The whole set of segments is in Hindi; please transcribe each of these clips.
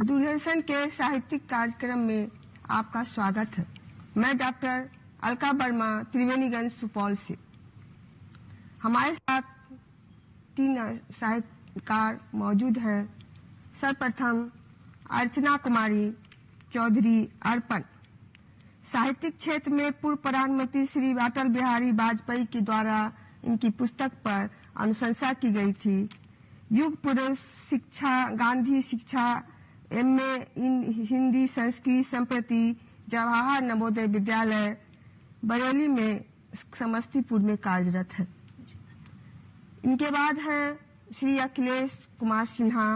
दूरदर्शन के साहित्यिक कार्यक्रम में आपका स्वागत है। मैं डॉक्टर अलका वर्मा त्रिवेणीगंज सुपौल से। हमारे साथ 3 साहित्यकार मौजूद हैं। सर्वप्रथम अर्चना कुमारी चौधरी अर्पण। साहित्यिक क्षेत्र में पूर्व प्रधानमंत्री श्री अटल बिहारी वाजपेयी के द्वारा इनकी पुस्तक पर अनुशंसा की गई थी। युग पूर्व शिक्षा, गांधी शिक्षा, एमए इन हिंदी संस्कृत, संप्रति जवाहर नवोदय विद्यालय बरेली में समस्तीपुर में कार्यरत है। इनके बाद है श्री अखिलेश कुमार सिन्हा।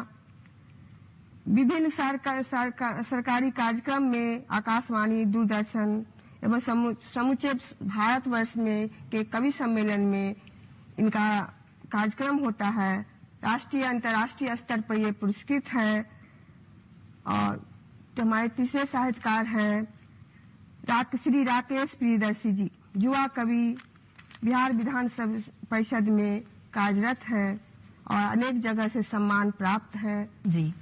विभिन्न सरकारी कार्यक्रम में आकाशवाणी, दूरदर्शन एवं समूचे भारतवर्ष में के कवि सम्मेलन में इनका कार्यक्रम होता है। राष्ट्रीय अंतर्राष्ट्रीय स्तर पर ये पुरस्कृत है। और तो हमारे तीसरे साहित्यकार हैं श्री राकेश प्रियदर्शी जी। युवा कवि, बिहार विधान परिषद में कार्यरत है और अनेक जगह से सम्मान प्राप्त है। जी,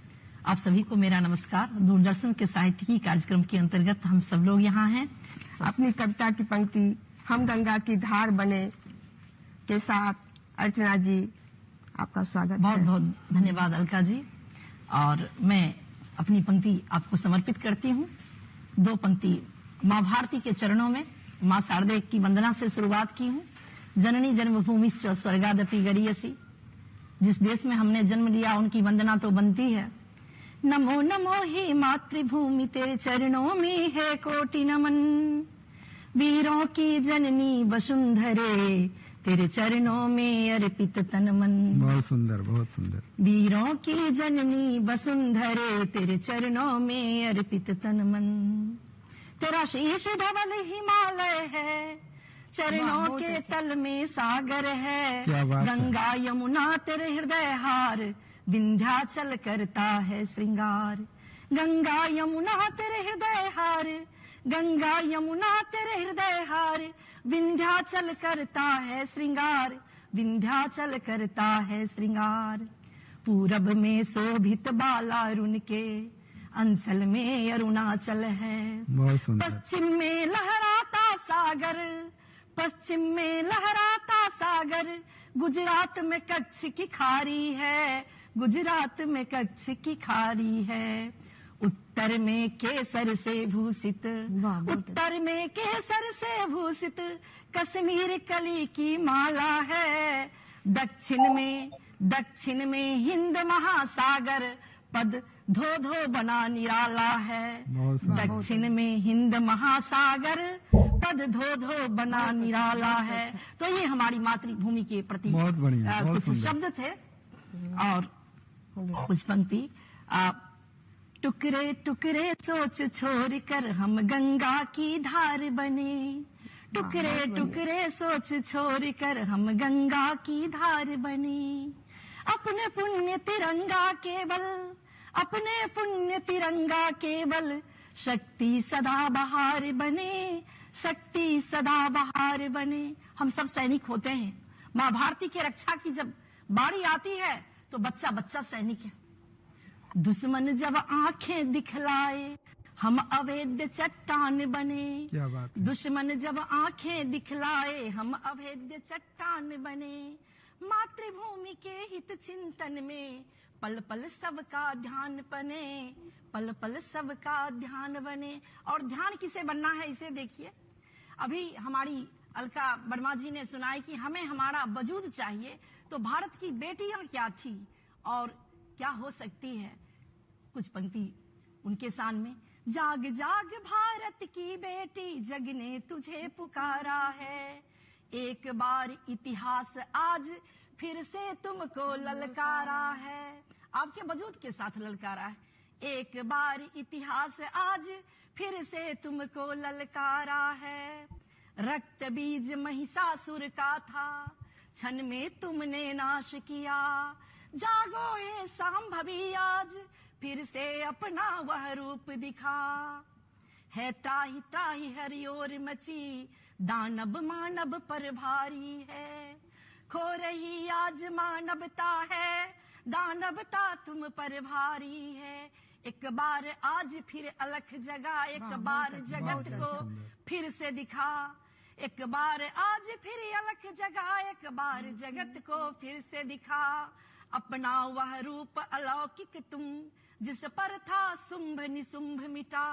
आप सभी को मेरा नमस्कार। दूरदर्शन के साहित्यिकी कार्यक्रम के अंतर्गत हम सब लोग यहाँ हैं। अपनी कविता की पंक्ति हम गंगा की धार बने के साथ अर्चना जी, आपका स्वागत बहुत है। बहुत धन्यवाद अलका जी। और मैं अपनी पंक्ति आपको समर्पित करती हूँ। 2 पंक्ति माँ भारती के चरणों में माँ शारदे की वंदना से शुरुआत की हूँ। जननी जन्मभूमि स्वर्गादपि गरीयसी। जिस देश में हमने जन्म लिया उनकी वंदना तो बनती है। नमो नमो ही मातृभूमि तेरे चरणों में है कोटि नमन। वीरों की जननी वसुंधरे तेरे चरणों में अर्पित तन मन। बहुत सुंदर, बहुत सुंदर। वीरों की जननी वसुंधरे तेरे चरणों में अर्पित तन मन। तेरा शीश धवल हिमालय है, चरणों के तल में सागर है। क्या बात है। गंगा यमुना तेरे हृदय हार, विंध्याचल करता है श्रृंगार। गंगा यमुना तेरे हृदय हार, गंगा यमुना तेरे हृदय हार। विंध्याचल करता है श्रृंगार, विंध्याचल करता है श्रृंगार। पूरब में शोभित बालारुण के, अंचल में अरुणाचल है। बहुत सुंदर। पश्चिम में लहराता सागर, पश्चिम में लहराता सागर। गुजरात में कच्छ की खाड़ी है, गुजरात में कच्छ की खाड़ी है। उत्तर में केसर से भूषित, उत्तर में केसर से भूषित कश्मीर कली की माला है। दक्षिण में हिंद महासागर, पद धो धो बना निराला है। दक्षिण में हिंद महासागर, पद धो धो बना निराला है। तो ये हमारी मातृभूमि के प्रति बहुत बढ़िया, बहुत कुछ सुंदर। शब्द थे। और कुछ पंक्ति टुकड़े टुकड़े सोच छोड़ कर हम गंगा की धार बने। टुकड़े टुकड़े सोच छोड़ कर हम गंगा की धार बने। अपने पुण्य तिरंगा केवल, अपने पुण्य तिरंगा केवल। शक्ति सदा बहार बने, शक्ति सदा बहार बने। हम सब सैनिक होते हैं। माँ भारती की रक्षा की जब बारी आती है तो बच्चा बच्चा सैनिक है। दुश्मन जब आंखें दिखलाए हम अवैध चट्टान बने। क्या बात है। दुश्मन जब आंखें दिखलाए हम अवैध चट्टान बने। मातृभूमि के हित चिंतन में पल पल सबका ध्यान बने, पल पल सबका ध्यान बने। और ध्यान किसे बनना है इसे देखिए। अभी हमारी अलका वर्मा जी ने सुनाई कि हमें हमारा वजूद चाहिए। तो भारत की बेटियां क्या थी और क्या हो सकती है। कुछ पंक्ति उनके शान में। जाग जाग भारत की बेटी, जग ने तुझे पुकारा है। एक बार इतिहास आज फिर से तुमको ललकारा है। आपके वजूद के साथ ललकारा है। एक बार इतिहास आज फिर से तुमको ललकारा है। रक्त बीज महिषासुर का था, क्षण में तुमने नाश किया। जागो हे सांभवी आज फिर से अपना वह रूप दिखा। है त्राहि त्राहि हरि ओर मची, दानव मानव पर भारी है। खो रही आज मानवता है, दानवता तुम पर भारी है। एक बार आज फिर अलख जगा, एक वाह, बार बहुत जगत अच्छा, को बहुत सुंदर। फिर से दिखा। एक बार आज फिर अलख जगा, एक बार जगत को फिर से दिखा। अपना वह रूप अलौकिक तुम, जिस पर था शुंभ निशुंभ मिटा।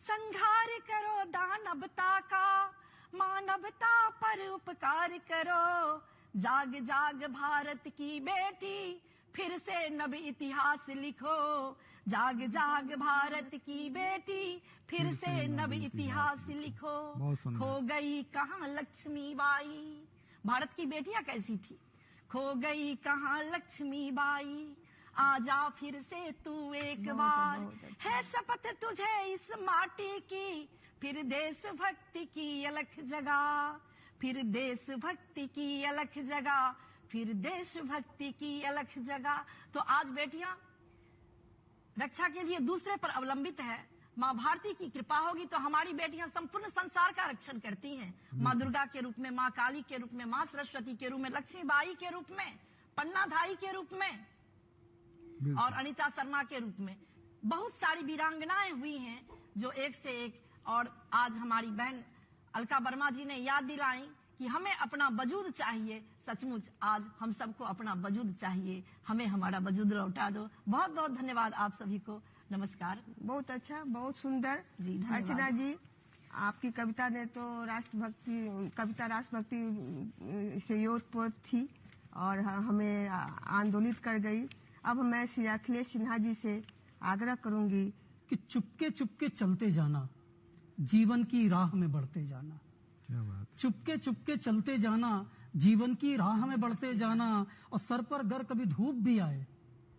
संहार करो दानवता का, मानवता पर उपकार करो। जाग जाग भारत की बेटी, फिर से नव इतिहास लिखो। जाग जाग भारत की बेटी, फिर से नव इतिहास लिखो। बहुत सुंदर। खो गई कहाँ लक्ष्मीबाई। भारत की बेटियां कैसी थी? खो गई कहाँ लक्ष्मीबाई, आजा फिर से तू एक बहुत, बार। बहुत अच्छा। है शपथ तुझे इस माटी की, फिर देशभक्ति की अलख जगा। फिर देशभक्ति की अलख जगा, फिर देशभक्ति की अलख जगा। तो आज बेटियां रक्षा के लिए दूसरे पर अवलंबित है। माँ भारती की कृपा होगी तो हमारी बेटियां संपूर्ण संसार का रक्षण करती हैं। माँ दुर्गा के रूप में, माँ काली के रूप में, माँ सरस्वती के रूप में, लक्ष्मीबाई के रूप में, पन्नाधाई के रूप में बिल्कुल। और अनीता शर्मा के रूप में बहुत सारी वीरांगनाएं हुई हैं जो एक से एक। और आज हमारी बहन अलका वर्मा जी ने याद दिलाई कि हमें अपना वजूद चाहिए। सचमुच आज हम सबको अपना वजूद चाहिए, हमें हमारा वजूद लौटा दो। बहुत बहुत धन्यवाद आप सभी को। नमस्कार। बहुत अच्छा, बहुत सुंदर। जी, धन्यवाद। अर्चना जी, आपकी कविता ने तो राष्ट्रभक्ति, कविता राष्ट्रभक्ति से ओतप्रोत थी और हमें आंदोलित कर गई। अब मैं श्री अखिलेश सिन्हा जी से आग्रह करूंगी कि चुपके चुपके चलते जाना, जीवन की राह में बढ़ते जाना। क्या बात। चुपके चुपके चलते जाना, जीवन की राह में बढ़ते जाना। और सर पर अगर कभी धूप भी आए,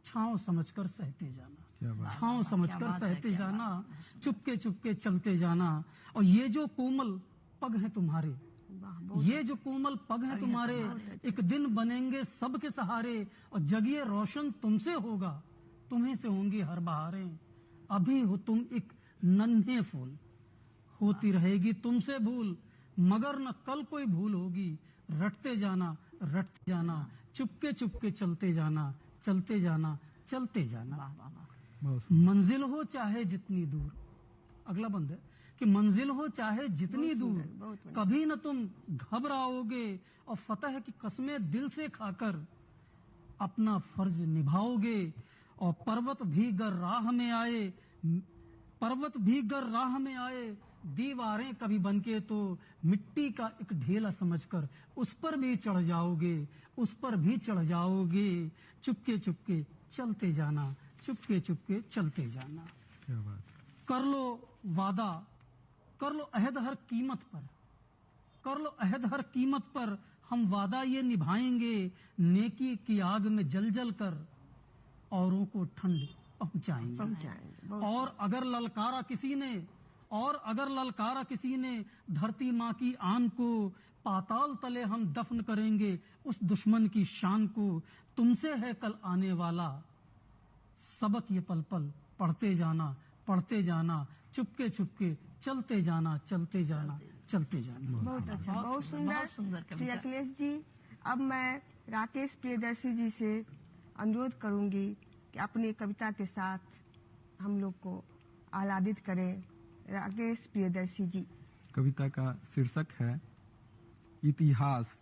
छांव समझकर सहते जाना। क्या बात। छांव समझकर क्या बात है, सहते क्या जाना, चुपके चुपके चलते जाना। और ये जो कोमल पग हैं तुम्हारे, वाह, बहुत ये जो कोमल पग हैं तुम्हारे, एक दिन बनेंगे सबके सहारे। और जगिए रोशन तुमसे होगा, तुम्हें से होंगी हर बहारें। अभी हो तुम एक नन्हे फूल, होती रहेगी तुमसे भूल, मगर न कल कोई भूल होगी। रटते जाना, रटते जाना, चुपके चुपके चलते जाना, चलते जाना, चलते जाना। बहुत सुंदर। मंजिल हो चाहे जितनी दूर, अगला बंद है कि मंजिल हो चाहे जितनी दूर, बहुत बढ़िया। कभी न तुम घबराओगे। और फतह की कस्में दिल से खाकर अपना फर्ज निभाओगे। और पर्वत भी गर राह में आए, पर्वत भी गर राह में आए, दीवारें कभी बनके तो मिट्टी का एक ढेला समझकर उस पर भी चढ़ जाओगे, उस पर भी चढ़ जाओगे। चुपके चुपके चलते जाना, चुपके चुपके चलते जाना। क्या बात। कर लो वादा, कर लो अहद हर कीमत पर, कर लो अहद हर कीमत पर। हम वादा ये निभाएंगे, नेकी की आग में जल जल कर औरों को ठंड पहुंचाएंगे। और अगर ललकारा किसी ने, और अगर ललकारा किसी ने धरती माँ की आन को, पाताल तले हम दफन करेंगे उस दुश्मन की शान को। तुमसे है कल आने वाला सबक, ये पल पल पढ़ते जाना, पढ़ते जाना, चुपके चुपके चलते जाना, चलते जाना, चलते जाना। बहुत अच्छा, बहुत बहुत सुंदर सुंदर। कविता। श्री अखिलेश जी, अब मैं राकेश प्रियदर्शी जी से अनुरोध करूंगी कि अपनी कविता के साथ हम लोग को आह्लादित करें। राकेश प्रियदर्शी जी। कविता का शीर्षक है इतिहास।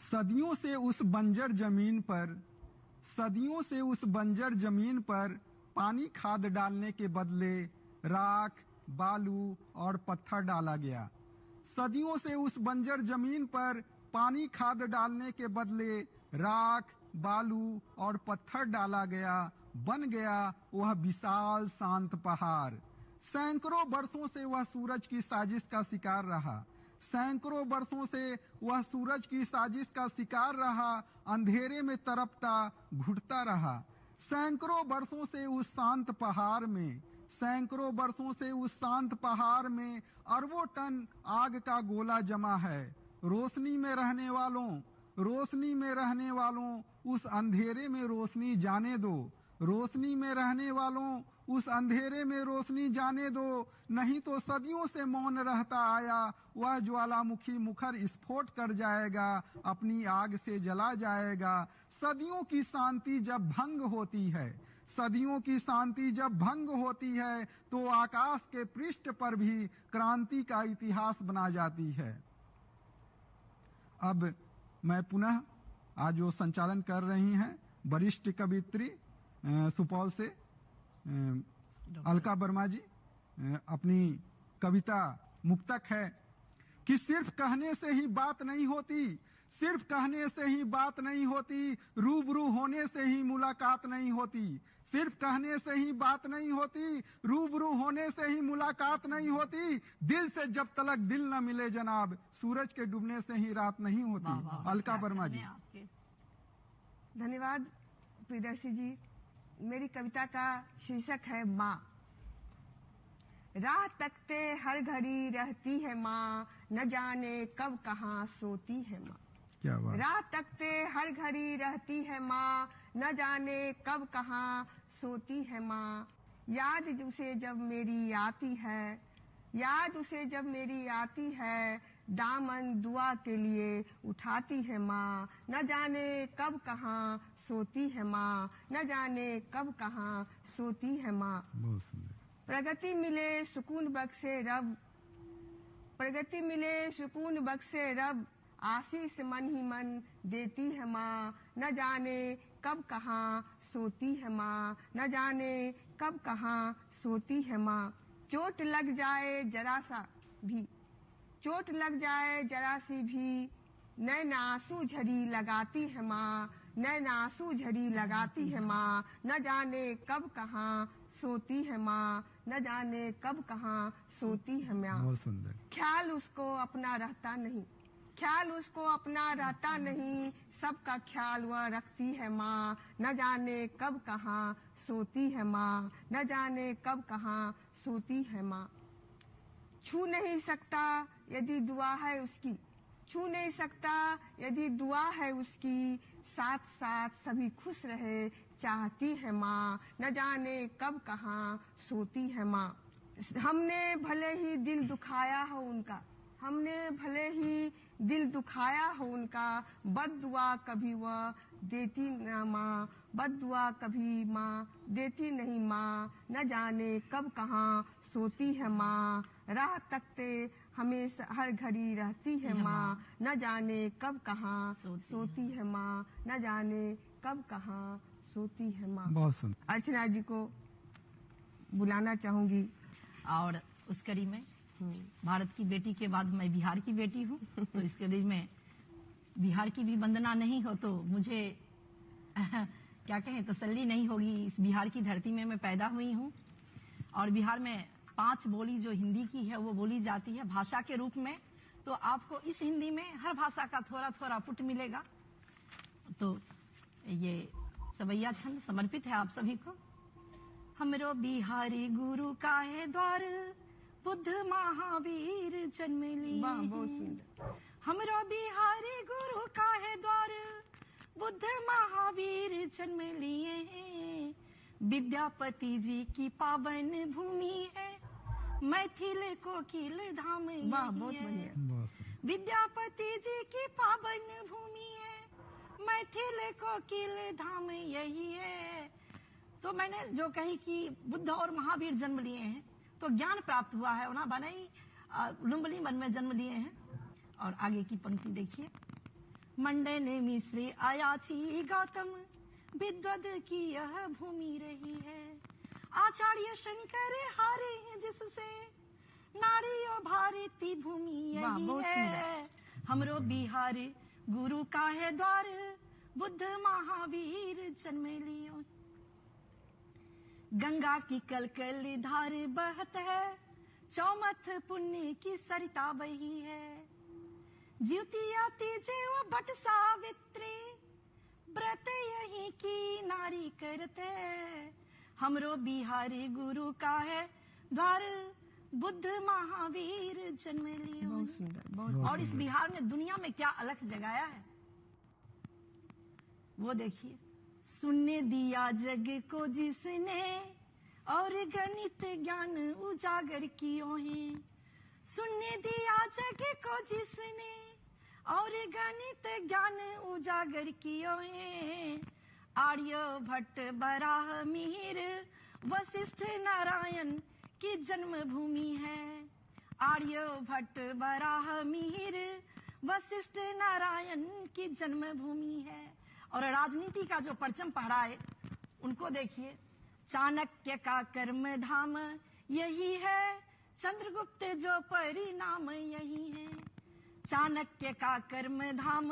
सदियों से उस बंजर जमीन पर, सदियों से उस बंजर जमीन पर पानी खाद डालने के बदले राख, बालू और पत्थर डाला गया। सदियों से उस बंजर जमीन पर पानी खाद डालने के बदले राख, बालू और पत्थर डाला गया। बन गया वह विशाल शांत पहाड़। सैकड़ों वर्षों से वह सूरज की साजिश का शिकार रहा। सैकड़ों वर्षों से वह सूरज की साजिश का शिकार रहा। अंधेरे में तड़पता, घुटता रहा। सैकड़ों वर्षों से उस शांत पहाड़ में, सैकड़ों वर्षों से उस शांत पहाड़ में अरबों टन आग का गोला जमा है। रोशनी में रहने वालों, रोशनी में रहने वालों, उस अंधेरे में रोशनी जाने दो। रोशनी में रहने वालों, उस अंधेरे में रोशनी जाने दो। नहीं तो सदियों से मौन रहता आया वह ज्वालामुखी मुखर स्फोट कर जाएगा, अपनी आग से जला जाएगा। सदियों की शांति जब भंग होती है, सदियों की शांति जब भंग होती है तो आकाश के पृष्ठ पर भी क्रांति का इतिहास बना जाती है। अब मैं पुनः आज जो संचालन कर रही हैं वरिष्ठ कवित्री सुपौल से अलका वर्मा जी, अपनी कविता मुक्तक है कि सिर्फ कहने से ही बात नहीं होती, सिर्फ कहने से ही बात नहीं होती, रूबरू होने से ही मुलाकात नहीं होती, सिर्फ कहने से ही बात नहीं होती, रूबरू होने से ही मुलाकात नहीं होती, दिल से जब तलक दिल न मिले जनाब, सूरज के डूबने से ही रात नहीं होती। अलका वर्मा जी। धन्यवाद प्रियदर्शी जी। मेरी कविता का शीर्षक है माँ। राह तकते हर घड़ी रहती है माँ, न जाने कब कहाँ सोती है माँ। क्या बात। राह तकते हर घड़ी रहती है माँ, न जाने कब कहाँ सोती है माँ। याद उसे जब मेरी आती है, याद उसे जब मेरी आती है, दामन दुआ के लिए उठाती है माँ। न जाने कब कहाँ सोती है माँ, न जाने कब कहाँ सोती है माँ। बहुत सुंदर। प्रगति मिले सुकून बख्शे रब, प्रगति मिले सुकून बख्शे रब, आशीष मन ही मन देती है माँ। न जाने कब कहाँ सोती है माँ, न जाने कब कहाँ सोती है माँ। चोट लग जाए जरा सा भी, चोट लग जाए जरा सी भी, नैन आंसू झड़ी लगाती है माँ, नैन आंसू झड़ी लगाती है माँ। न जाने कब कहाँ सोती है माँ, न जाने कब कहाँ सोती है माँ। बहुत सुंदर। ख्याल उसको अपना रहता नहीं, ख्याल उसको अपना रहता नहीं, सबका ख्याल वह रखती है माँ। न जाने कब कहाँ सोती है माँ, न जाने कब कहाँ सोती है माँ। छू नहीं सकता यदि दुआ है उसकी, छू नहीं सकता यदि दुआ है उसकी, साथ साथ सभी खुश रहे चाहती है माँ। न जाने कब कहाँ सोती है माँ। हमने भले ही दिल दुखाया हो उनका, हमने भले ही दिल दुखाया हो उनका, बद्दुआ कभी वह देती न माँ, बद्दुआ कभी माँ देती नहीं माँ। न जाने कब कहाँ सोती है माँ, राह तकते हमेशा हर घड़ी रहती है माँ। न जाने कब कहाँ सोती है माँ, न जाने कब कहाँ सोती है माँ। बहुत सुंदर। अर्चना जी को बुलाना चाहूंगी। और उस कड़ी में भारत की बेटी के बाद मैं बिहार की बेटी हूँ, तो इस कड़ी में बिहार की भी वंदना नहीं हो तो मुझे क्या कहें, तसल्ली नहीं होगी। इस बिहार की धरती में मैं पैदा हुई हूँ और बिहार में 5 बोली जो हिंदी की है वो बोली जाती है भाषा के रूप में। तो आपको इस हिंदी में हर भाषा का थोड़ा थोड़ा पुट मिलेगा। तो ये सवैया छंद समर्पित है आप सभी को। हमरो बिहारी गुरु का है द्वार, बुद्ध महावीर जन्म लिए। वाह, बहुत सुंदर। हमरो बिहारी गुरु का है द्वार, बुद्ध महावीर जन्म लिए हैं। विद्यापति जी की पावन भूमि है, मैथिल कोकिल धाम यही वाह, बहुत है। बढ़िया। बहुत सुंदर। विद्यापति जी की पावन भूमि है, मैथिल कोकिल धाम यही है। तो मैंने जो कही कि बुद्ध और महावीर जन्म लिए हैं तो ज्ञान प्राप्त हुआ है, उन्हें बनाई लुम्बनी वन में जन्म लिए हैं। और आगे की पंक्ति देखिए। मंडन मिश्र अयाची गौतम, विद्वद की यह भूमि रही है। आचार्य शंकर हारे हैं जिससे, नारी और भारती भूमि वाह, यही बहुत है। हमरो बिहार गुरु का है द्वार, बुद्ध महावीर जन्म लियो। गंगा की कलकल धार बहत है, चौमथ पुण्य की सरिता बही है। ज्योतिया तीजे वो बट सावित्री, व्रत यही की नारी करते। हमरो बिहारी गुरु का है द्वार, बुद्ध महावीर जन्म लियो। बहुत सुंदर, बहुत। और इस बिहार ने दुनिया में क्या अलख जगाया है वो देखिए। सुनने दिया जग को जिसने, और गणित ज्ञान उजागर कियो है। सुनने दिया जग को जिसने, और गणित ज्ञान उजागर कियो है। आर्यभट्ट बराह मिहिर वशिष्ठ नारायण की जन्मभूमि है। आर्यभट्ट बराह मिहिर वशिष्ठ नारायण की जन्मभूमि है। और राजनीति का जो परचम पहराए उनको देखिए, चाणक्य का कर्म धाम यही है, चंद्रगुप्त जो परिणाम यही है। चाणक्य का कर्म धाम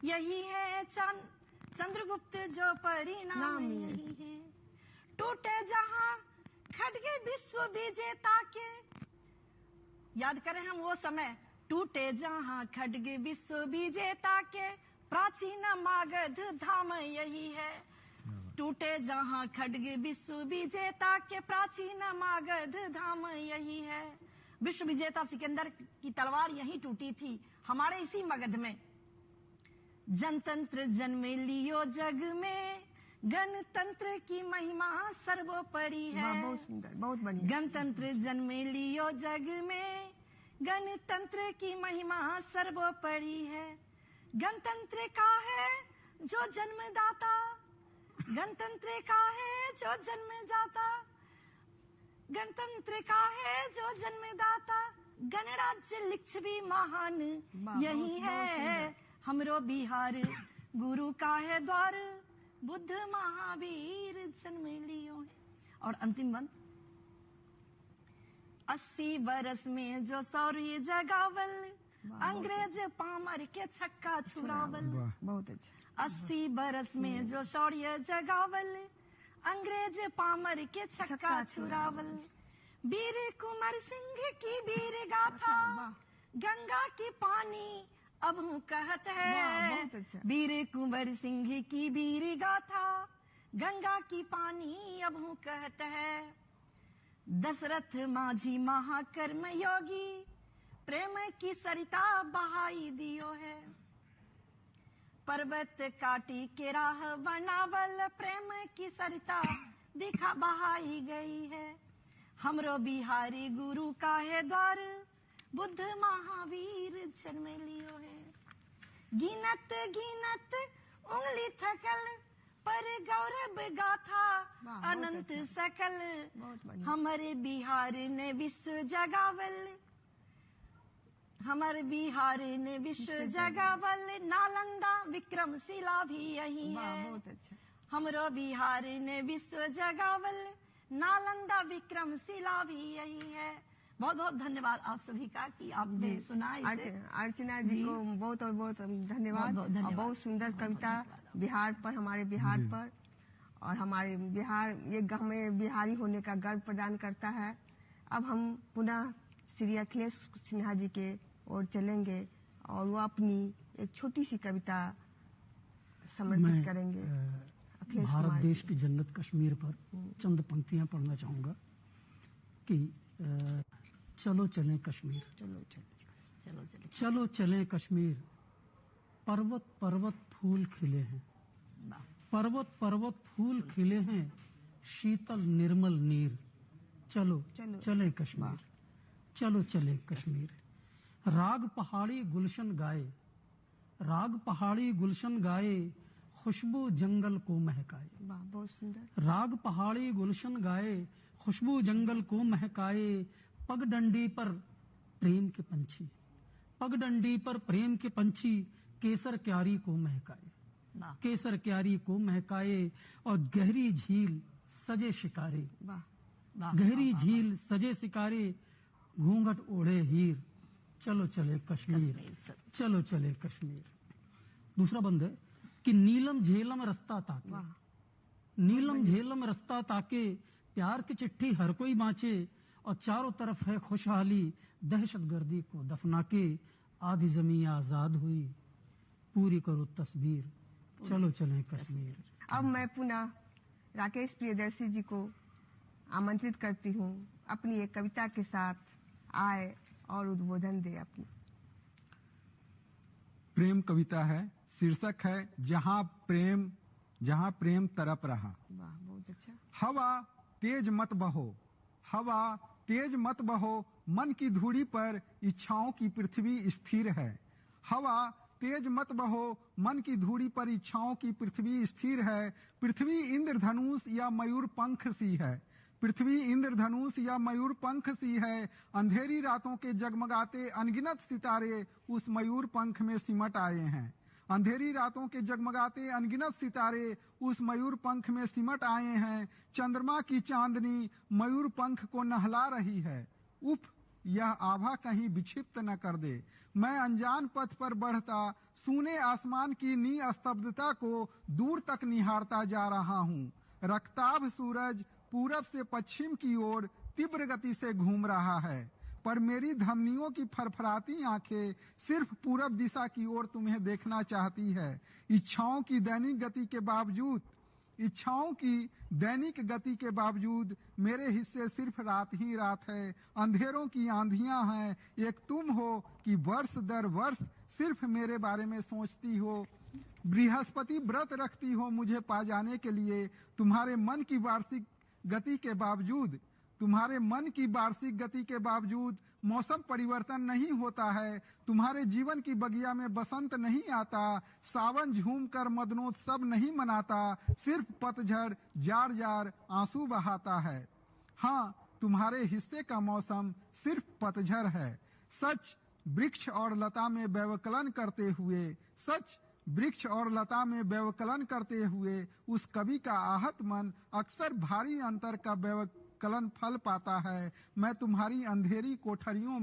यही है, चंद्रगुप्त जो परिणाम यही है। टूटे जहां खड़गे विश्व विजेता के, याद करें हम वो समय, टूटे जहां खड़गे विश्व विजेता के, प्राचीन मागध धाम यही है। टूटे जहां खड्ग विश्व विजेता के, प्राचीन मागध धाम यही है। विश्व विजेता सिकंदर की तलवार यहीं टूटी थी, हमारे इसी मगध में। जनतंत्र जन्म लियो जग में, गणतंत्र की महिमा सर्वोपरि है। बहुत सुंदर, बहुत बढ़िया। गणतंत्र जन्म लियो जग में, गणतंत्र की महिमा सर्वोपरि है। गणतंत्र का है जो जन्मदाता, गणतंत्र का है जो जन्मदाता, गणतंत्र का है जो जन्मदाता, गणराज्य लिच्छवी महान यही है। हमरो बिहार गुरु का है द्वार, बुद्ध महावीर जन्म लियो है। और अंतिम बंद, 80 बरस में जो शौर्य जगावल, अंग्रेज पामर के छक्का छुड़ावल। बहुत अच्छा। 80 बरस में जो शौर्य जगावल, अंग्रेज पामर के छक्का छुड़ावल। वीर कुंवर सिंह की वीर गाथा, गंगा की पानी अब हूँ कहत है। वीर कुंवर सिंह की वीर गाथा, गंगा की पानी अब हूँ कहत है। दशरथ माझी महाकर्म योगी, प्रेम की सरिता बहाई दियो है। पर्वत काटी के राह बनावल, प्रेम की सरिता दिखा बहाई गई है। हमरो बिहारी गुरु का है द्वार, बुद्ध महावीर जन्म लियो है। गिनत गिनत उंगली थकल, पर गौरव गाथा अनंत सकल। हमारे बिहार ने विश्व जगावल, हमारे बिहार ने विश्व जगावल। नालंदा विक्रमशिला भी यही है। बहुत अच्छा। हमरो बिहार ने विश्व जगावल, नालंदा विक्रमशिला भी यही है। बहुत बहुत धन्यवाद आप सभी का कि आपने सुना इसे। अर्चना जी को बहुत बहुत धन्यवाद। और बहुत सुंदर कविता बिहार पर, हमारे बिहार पर, और हमारे बिहार, ये हमें बिहारी होने का गर्व प्रदान करता है। अब हम पुनः श्री अखिलेश सिन्हा जी के ओर चलेंगे और वो अपनी एक छोटी सी कविता समर्पित करेंगे। भारत देश की जन्नत कश्मीर पर चंद पंक्तियां पढ़ना चाहूंगा कि चलो चलें कश्मीर, चलो चलो चलो चलो चलो चलें कश्मीर। पर्वत पर्वत फूल खिले हैं, पर्वत पर्वत फूल खिले हैं, शीतल निर्मल नीर। चलो चलें कश्मीर, चलो चलें कश्मीर। राग पहाड़ी गुलशन गाए, राग पहाड़ी गुलशन गाए, खुशबू जंगल को महकाए। बहुत सुंदर। राग पहाड़ी गुलशन गाए, खुशबू जंगल को महकाए। पगडंडी पर प्रेम के पंछी, पगडंडी पर प्रेम के पंछी, केसर क्यारी को महकाए, केसर क्यारी को महकाए। और गहरी झील सजे शिकारे, गहरी झील सजे शिकारे, घूंघट ओढ़े हीर। चलो चले कश्मीर, चलो चले कश्मीर। दूसरा बंद है कि नीलम झेलम रास्ता ताके, नीलम झेलम रास्ता ताके, प्यार की चिट्ठी हर कोई बाँचे। और चारों तरफ है खुशहाली, दहशतगर्दी को दफना के, आधी जमीन आजाद हुई, पूरी करो तस्वीर। चलो चलें कश्मीर। अब मैं पुनः राकेश प्रियदर्शी जी को आमंत्रित करती हूँ अपनी एक कविता के साथ आए और उद्बोधन दे अपनी। प्रेम कविता है, शीर्षक है जहाँ प्रेम तरप रहा। वाह, बहुत अच्छा। हवा तेज मत बहो, हवा तेज मत बहो, मन की धूड़ी पर इच्छाओं की पृथ्वी स्थिर है। हवा तेज मत बहो, मन की धूड़ी पर इच्छाओं की पृथ्वी स्थिर है। पृथ्वी इंद्रधनुष या मयूर पंख सी है। पृथ्वी इंद्रधनुष या मयूर पंख सी है। अंधेरी रातों के जगमगाते अनगिनत सितारे उस मयूर पंख में सिमट आए हैं। अंधेरी रातों के जगमगाते अनगिनत सितारे उस मयूर पंख में सिमट आए हैं। चंद्रमा की चांदनी मयूर पंख को नहला रही है। उफ, यह आभा कहीं विक्षिप्त न कर दे। मैं अनजान पथ पर बढ़ता सूने आसमान की निस्तब्धता को दूर तक निहारता जा रहा हूँ। रक्ताभ सूरज पूरब से पश्चिम की ओर तीव्र गति से घूम रहा है, पर मेरी धमनियों की फरफराती आंखें सिर्फ पूरब दिशा की ओर तुम्हें देखना चाहती है। इच्छाओं की दैनिक गति के बावजूद मेरे हिस्से सिर्फ रात ही रात है। अंधेरों की आंधियां हैं, एक तुम हो कि वर्ष दर वर्ष सिर्फ मेरे बारे में सोचती हो। बृहस्पति व्रत रखती हो मुझे पा जाने के लिए। तुम्हारे मन की वार्षिक गति के बावजूद मौसम परिवर्तन नहीं होता है। तुम्हारे जीवन की बगिया में बसंत नहीं आता। सावन झूम कर मदनोत्सव नहीं मनाता। सिर्फ पतझड़ जार जार आंसू बहाता है। हाँ, तुम्हारे हिस्से का मौसम सिर्फ पतझड़ है। सच वृक्ष और लता में व्यवकलन करते हुए उस कवि का आहत मन अक्सर भारी अंतर का व्यवकलन फल पाता है। मैं तुम्हारी अंधेरी कोठरियों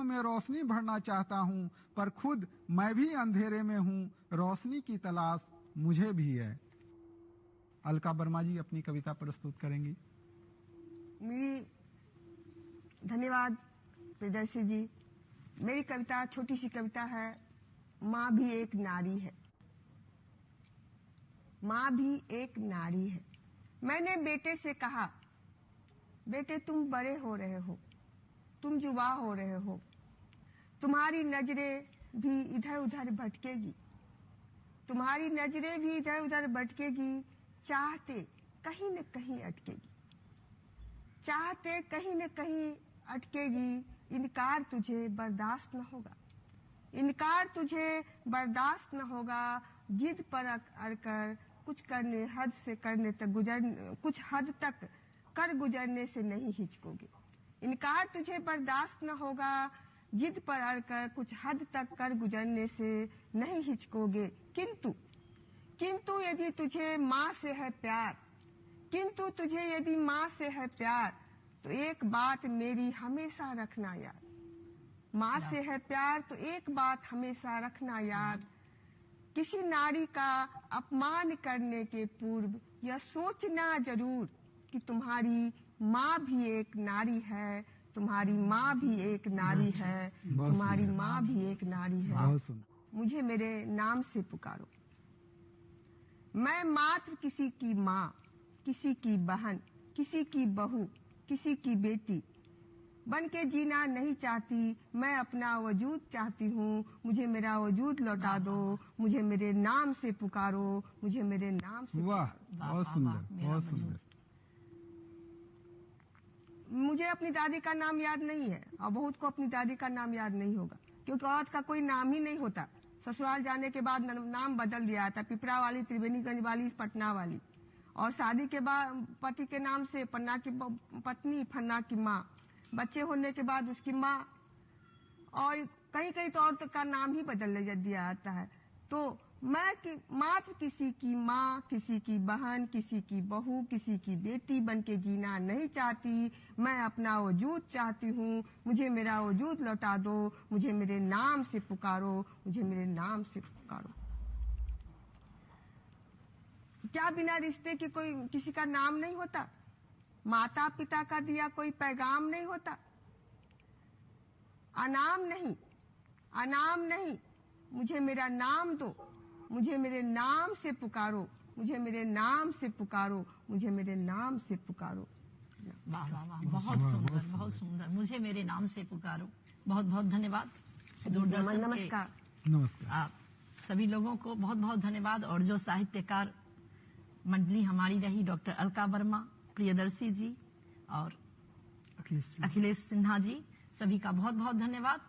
में रोशनी भरना चाहता हूँ, पर खुद मैं भी अंधेरे में हूँ। रोशनी की तलाश मुझे भी है। अलका वर्मा जी अपनी कविता प्रस्तुत करेंगी। धन्यवाद प्रियदर्शी जी। मेरी कविता छोटी सी कविता है। माँ भी एक नारी है। माँ भी एक नारी है। मैंने बेटे से कहा, बेटे तुम बड़े हो रहे हो, तुम जुवा हो रहे हो, तुम्हारी नजरें भी इधर उधर भटकेगी, चाहते कहीं न कहीं अटकेगी, इनकार तुझे बर्दाश्त न होगा, जिद पर अड़कर कुछ हद तक कर गुजरने से नहीं हिचकोगे। इनकार तुझे बर्दाश्त न होगा, जिद पर अड़कर कुछ हद तक कर गुजरने से नहीं हिचकोगे। किंतु यदि तुझे माँ से है प्यार, तो एक बात मेरी हमेशा रखना याद। माँ से है प्यार तो एक बात हमेशा रखना याद। किसी नारी का अपमान करने के पूर्व यह सोचना जरूर कि तुम्हारी माँ भी एक नारी है। मुझे मेरे नाम से पुकारो। मैं मात्र किसी की माँ, किसी की बहन, किसी की बहू, किसी की बेटी बन के जीना नहीं चाहती। मैं अपना वजूद चाहती हूँ। मुझे मेरा वजूद लौटा दो। मुझे मेरे नाम से पुकारो। वाह, बहुत सुंदर। मुझे अपनी दादी का नाम याद नहीं है और बहुत को अपनी दादी का नाम याद नहीं होगा, क्योंकि औरत का कोई नाम ही नहीं होता। ससुराल जाने के बाद नाम बदल दिया था, पिपरा वाली, त्रिवेणीगंज वाली, पटना वाली, और शादी के बाद पति के नाम से पन्ना की पत्नी, फन्ना की माँ, बच्चे होने के बाद उसकी माँ, और कहीं कहीं तो औरत का नाम ही बदल दिया जाता है। तो मैं मात्र किसी की माँ, किसी की बहन, किसी की बहू, किसी की बेटी बन के जीना नहीं चाहती। मैं अपना वजूद चाहती हूँ। मुझे मेरा वजूद लौटा दो। मुझे मेरे नाम से पुकारो। क्या बिना रिश्ते के कोई किसी का नाम नहीं होता? माता पिता का दिया कोई पैगाम नहीं होता? अनाम नहीं, मुझे मेरा नाम दो। मुझे मेरे नाम से पुकारो। वाह वाह वाह, बहुत सुंदर। मुझे मेरे नाम से पुकारो। बहुत बहुत धन्यवाद। दूरदर्शन नमस्कार। आप सभी लोगों को बहुत बहुत धन्यवाद। और जो साहित्यकार मंडली हमारी रही, डॉक्टर अलका वर्मा, प्रियदर्शी जी और अखिलेश सिन्हा जी, सभी का बहुत बहुत धन्यवाद।